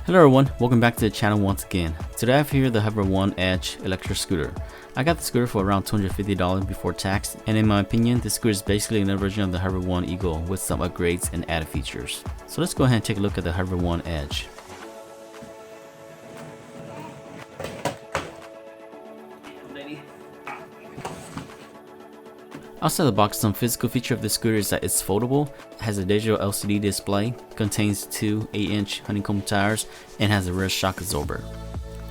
Hello everyone, welcome back to the channel once again. Today I have here the HOVER-1 Edge electric scooter. I got the scooter for around $250 before tax, and in my opinion this scooter is basically another version of the HOVER-1 Eagle with some upgrades and added features. So let's go ahead and take a look at the HOVER-1 Edge. Outside the box, some physical feature of this scooter is that it's foldable, has a digital LCD display, contains two 8-inch honeycomb tires, and has a rear shock absorber.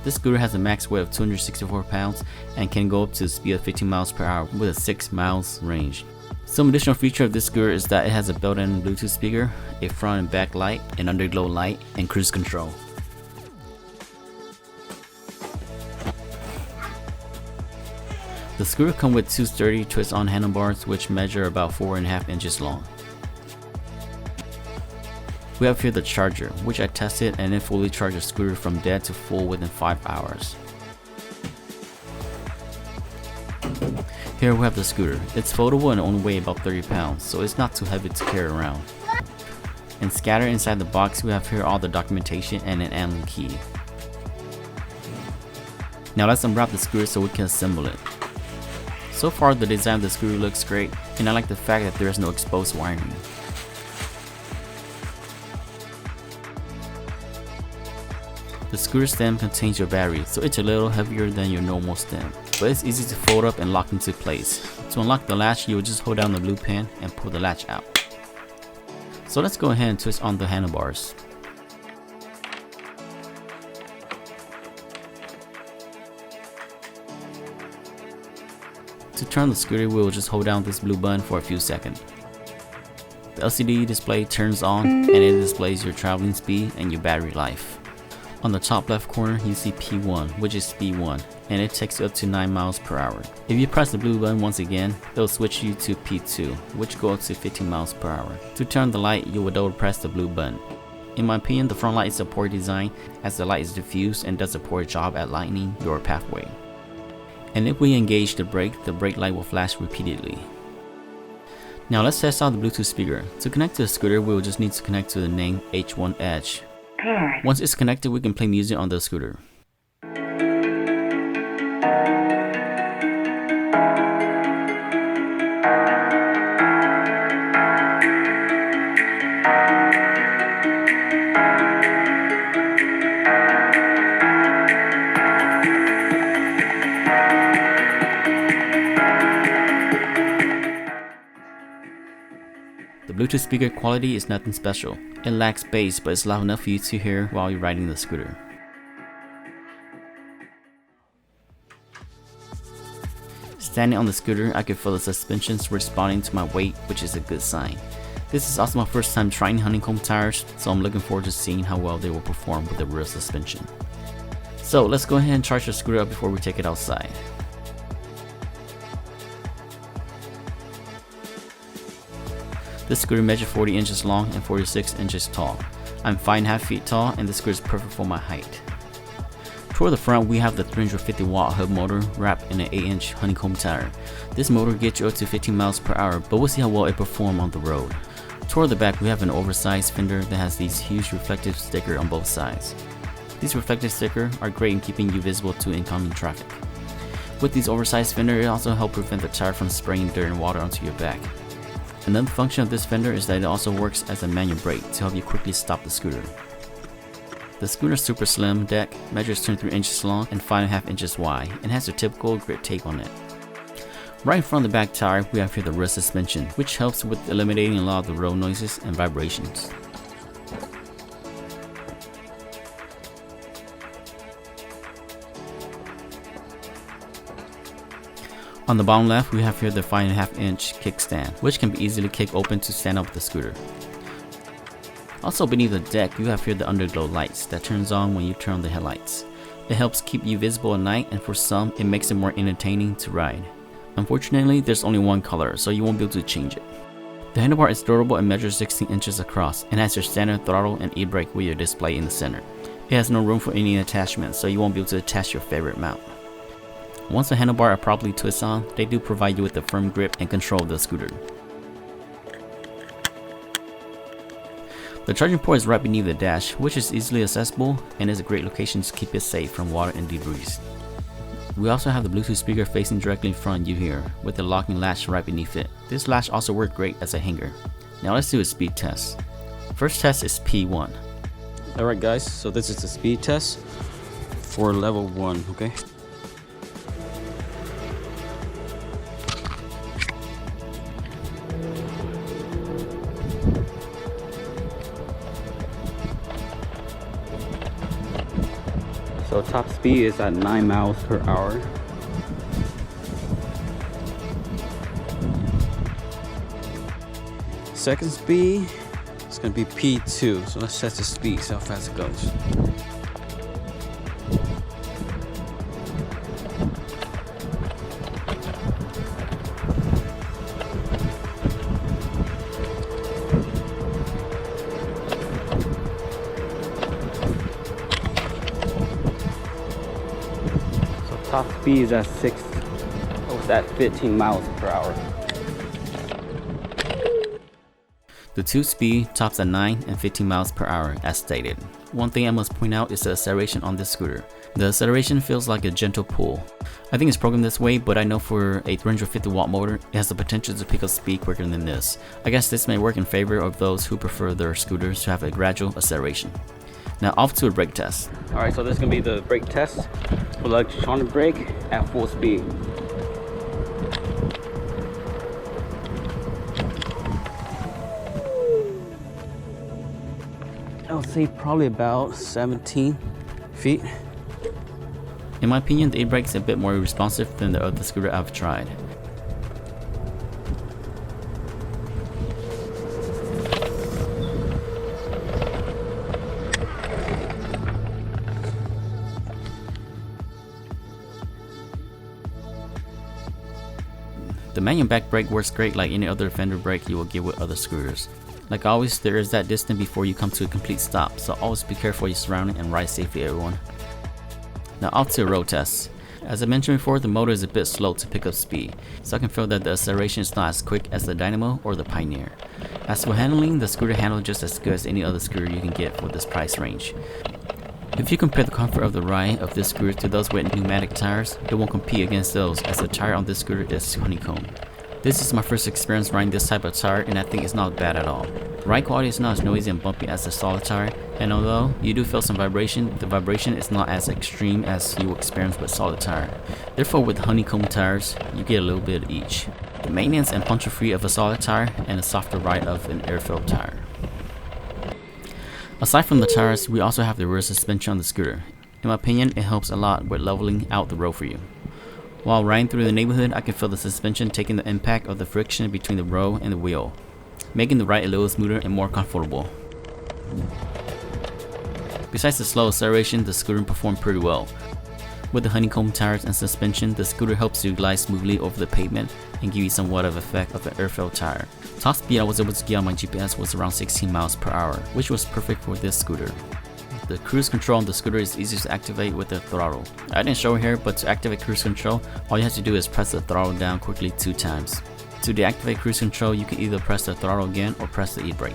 This scooter has a max weight of 264 pounds and can go up to a speed of 15 miles per hour with a 6 miles range. Some additional feature of this scooter is that it has a built-in Bluetooth speaker, a front and back light, an underglow light, and cruise control. The scooter comes with two sturdy twist-on handlebars which measure about 4.5 inches long. We have here the charger, which I tested and it fully charged the scooter from dead to full within 5 hours. Here we have the scooter. It's foldable and only weighs about 30 pounds, so it's not too heavy to carry around. And scattered inside the box we have here all the documentation and an Allen key. Now let's unwrap the scooter so we can assemble it. So far the design of the scooter looks great, and I like the fact that there is no exposed wiring. The scooter stem contains your battery, so it's a little heavier than your normal stem, but it's easy to fold up and lock into place. To unlock the latch, you will just hold down the blue pin and pull the latch out. So let's go ahead and twist on the handlebars. To turn the scooter, we will just hold down this blue button for a few seconds. The LCD display turns on and it displays your traveling speed and your battery life. On the top left corner you see P1, which is speed 1, and it takes you up to 9 miles per hour. If you press the blue button once again, it will switch you to P2, which goes up to 15 miles per hour. To turn the light, you will double press the blue button. In my opinion, the front light is a poor design as the light is diffused and does a poor job at lighting your pathway. And if we engage the brake light will flash repeatedly. Now let's test out the Bluetooth speaker. To connect to the scooter, we will just need to connect to the name H1 Edge. Once it's connected, we can play music on the scooter. The Bluetooth speaker quality is nothing special. It lacks bass, but it's loud enough for you to hear while you're riding the scooter. Standing on the scooter, I can feel the suspensions responding to my weight, which is a good sign. This is also my first time trying honeycomb tires, so I'm looking forward to seeing how well they will perform with the real suspension. So let's go ahead and charge the scooter up before we take it outside. This scooter measures 40 inches long and 46 inches tall. I'm 5.5 feet tall and this scooter is perfect for my height. Toward the front we have the 350 watt hub motor wrapped in an 8-inch honeycomb tire. This motor gets you up to 15 miles per hour, but we'll see how well it performs on the road. Toward the back we have an oversized fender that has these huge reflective stickers on both sides. These reflective stickers are great in keeping you visible to incoming traffic. With these oversized fenders, it also helps prevent the tire from spraying dirt and water onto your back. Another function of this fender is that it also works as a manual brake to help you quickly stop the scooter. The scooter's super slim deck measures 23 inches long and 5.5 inches wide and has a typical grip tape on it. Right in front of the back tire we have here the rear suspension, which helps with eliminating a lot of the road noises and vibrations. On the bottom left, we have here the 5.5 inch kickstand, which can be easily kicked open to stand up the scooter. Also beneath the deck, you have here the underglow lights that turns on when you turn on the headlights. It helps keep you visible at night, and for some, it makes it more entertaining to ride. Unfortunately, there's only one color, so you won't be able to change it. The handlebar is durable and measures 16 inches across, and has your standard throttle and e-brake with your display in the center. It has no room for any attachments, so you won't be able to attach your favorite mount. Once the handlebar are properly twisted on, they do provide you with a firm grip and control of the scooter. The charging port is right beneath the dash, which is easily accessible and is a great location to keep it safe from water and debris. We also have the Bluetooth speaker facing directly in front of you here, with the locking latch right beneath it. This latch also worked great as a hanger. Now let's do a speed test. First test is P1. Alright guys, so this is the speed test for level 1, okay? So top speed is at 9 miles per hour. Second speed is going to be P2. So let's test the speed, see how fast it goes. Top speed is at 15 miles per hour. The 2 speed tops at 9 and 15 miles per hour as stated. One thing I must point out is the acceleration on this scooter. The acceleration feels like a gentle pull. I think it's programmed this way, but I know for a 350 watt motor, it has the potential to pick up speed quicker than this. I guess this may work in favor of those who prefer their scooters to have a gradual acceleration. Now off to a brake test. Alright, so this is going to be the brake test with electronic brake at full speed. I would say probably about 17 feet. In my opinion, the e-brake is a bit more responsive than the other scooter I've tried. The manual back brake works great like any other fender brake you will get with other scooters. Like always, there is that distance before you come to a complete stop, so always be careful of your surroundings and ride safely everyone. Now off to a road test. As I mentioned before, the motor is a bit slow to pick up speed, so I can feel that the acceleration is not as quick as the Dynamo or the Pioneer. As for handling, the scooter handles just as good as any other scooter you can get for this price range. If you compare the comfort of the ride of this scooter to those with pneumatic tires, it won't compete against those as the tire on this scooter is honeycomb. This is my first experience riding this type of tire and I think it's not bad at all. The ride quality is not as noisy and bumpy as the solid tire, and although you do feel some vibration, the vibration is not as extreme as you will experience with solid tire. Therefore with honeycomb tires, you get a little bit of each. The maintenance and puncture free of a solid tire and a softer ride of an air-filled tire. Aside from the tires, we also have the rear suspension on the scooter. In my opinion, it helps a lot with leveling out the road for you. While riding through the neighborhood, I can feel the suspension taking the impact of the friction between the road and the wheel, making the ride a little smoother and more comfortable. Besides the slow acceleration, the scooter performed pretty well. With the honeycomb tires and suspension, the scooter helps you glide smoothly over the pavement and give you somewhat of effect of an air-filled tire. Top speed I was able to get on my GPS was around 16 miles per hour, which was perfect for this scooter. The cruise control on the scooter is easy to activate with the throttle. I didn't show it here, but to activate cruise control, all you have to do is press the throttle down quickly 2 times. To deactivate cruise control, you can either press the throttle again or press the e-brake.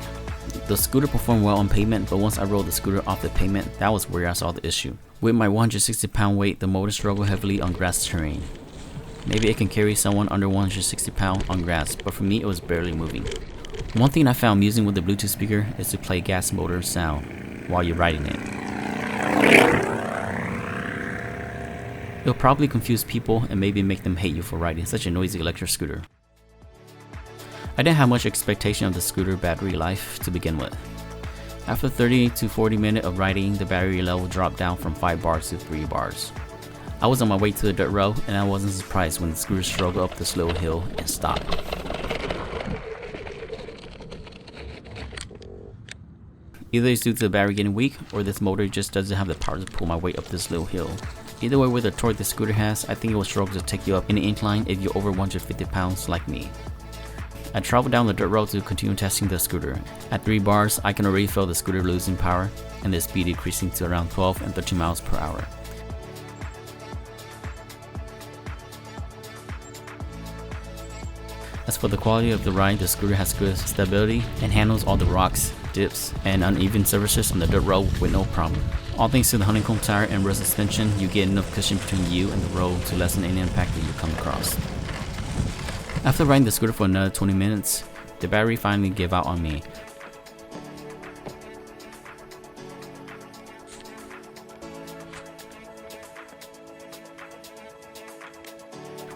The scooter performed well on pavement, but once I rolled the scooter off the pavement, that was where I saw the issue. With my 160 pound weight, the motor struggled heavily on grass terrain. Maybe it can carry someone under 160 pounds on grass, but for me it was barely moving. One thing I found amusing with the Bluetooth speaker is to play gas motor sound while you're riding it. It'll probably confuse people and maybe make them hate you for riding such a noisy electric scooter. I didn't have much expectation of the scooter battery life to begin with. After 30 to 40 minutes of riding, the battery level dropped down from 5 bars to 3 bars. I was on my way to the dirt road and I wasn't surprised when the scooter struggled up this little hill and stopped. Either it's due to the battery getting weak or this motor just doesn't have the power to pull my weight up this little hill. Either way, with the torque the scooter has, I think it will struggle to take you up any incline if you're over 150 pounds like me. I traveled down the dirt road to continue testing the scooter. At 3 bars, I can already feel the scooter losing power and the speed decreasing to around 12 and 13 miles per hour. As for the quality of the ride, the scooter has good stability and handles all the rocks dips and uneven surfaces on the dirt road with no problem. All thanks to the honeycomb tire and rubber suspension, you get enough cushion between you and the road to lessen any impact that you come across. After riding the scooter for another 20 minutes, the battery finally gave out on me.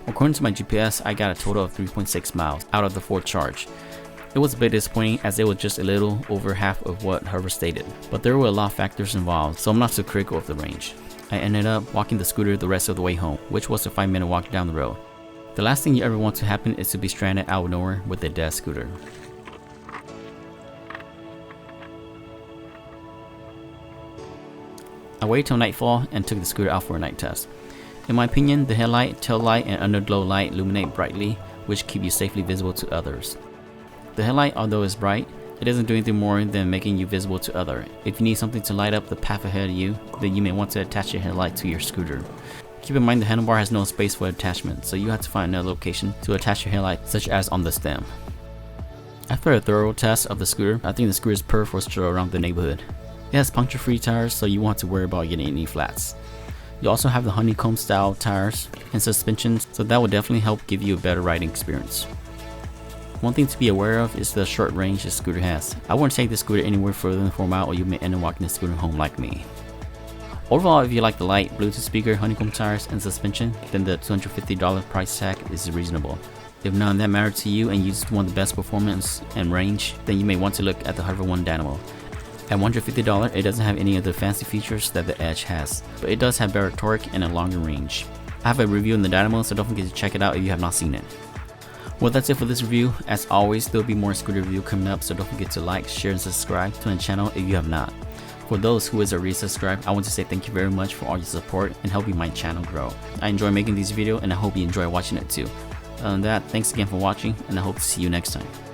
According to my GPS, I got a total of 3.6 miles out of the 4th charge. It was a bit disappointing as it was just a little over half of what Hover stated, but there were a lot of factors involved, so I'm not so critical of the range. I ended up walking the scooter the rest of the way home, which was a 5-minute walk down the road. The last thing you ever want to happen is to be stranded out of nowhere with a dead scooter. I waited till nightfall and took the scooter out for a night test. In my opinion, the headlight, tail light, and underglow light illuminate brightly, which keep you safely visible to others. The headlight, although it's bright, it doesn't do anything more than making you visible to others. If you need something to light up the path ahead of you, then you may want to attach your headlight to your scooter. Keep in mind the handlebar has no space for attachment, so you have to find another location to attach your headlight, such as on the stem. After a thorough test of the scooter, I think the scooter is perfect for a stroll around the neighborhood. It has puncture-free tires, so you won't have to worry about getting any flats. You also have the honeycomb style tires and suspensions, so that will definitely help give you a better riding experience. One thing to be aware of is the short range the scooter has. I wouldn't take the scooter anywhere further than 4 miles or you may end up walking the scooter home like me. Overall, if you like the light, Bluetooth speaker, honeycomb tires, and suspension, then the $250 price tag is reasonable. If none of that matters to you and you just want the best performance and range, then you may want to look at the HOVER-1 Dynamo. At $150, it doesn't have any of the fancy features that the Edge has, but it does have better torque and a longer range. I have a review in the Dynamo, so don't forget to check it out if you have not seen it. Well, that's it for this review. As always, there will be more scooter review coming up, so don't forget to like, share, and subscribe to the channel if you have not. For those who is already subscribed, I want to say thank you very much for all your support and helping my channel grow. I enjoy making these videos and I hope you enjoy watching it too. Other than that, thanks again for watching and I hope to see you next time.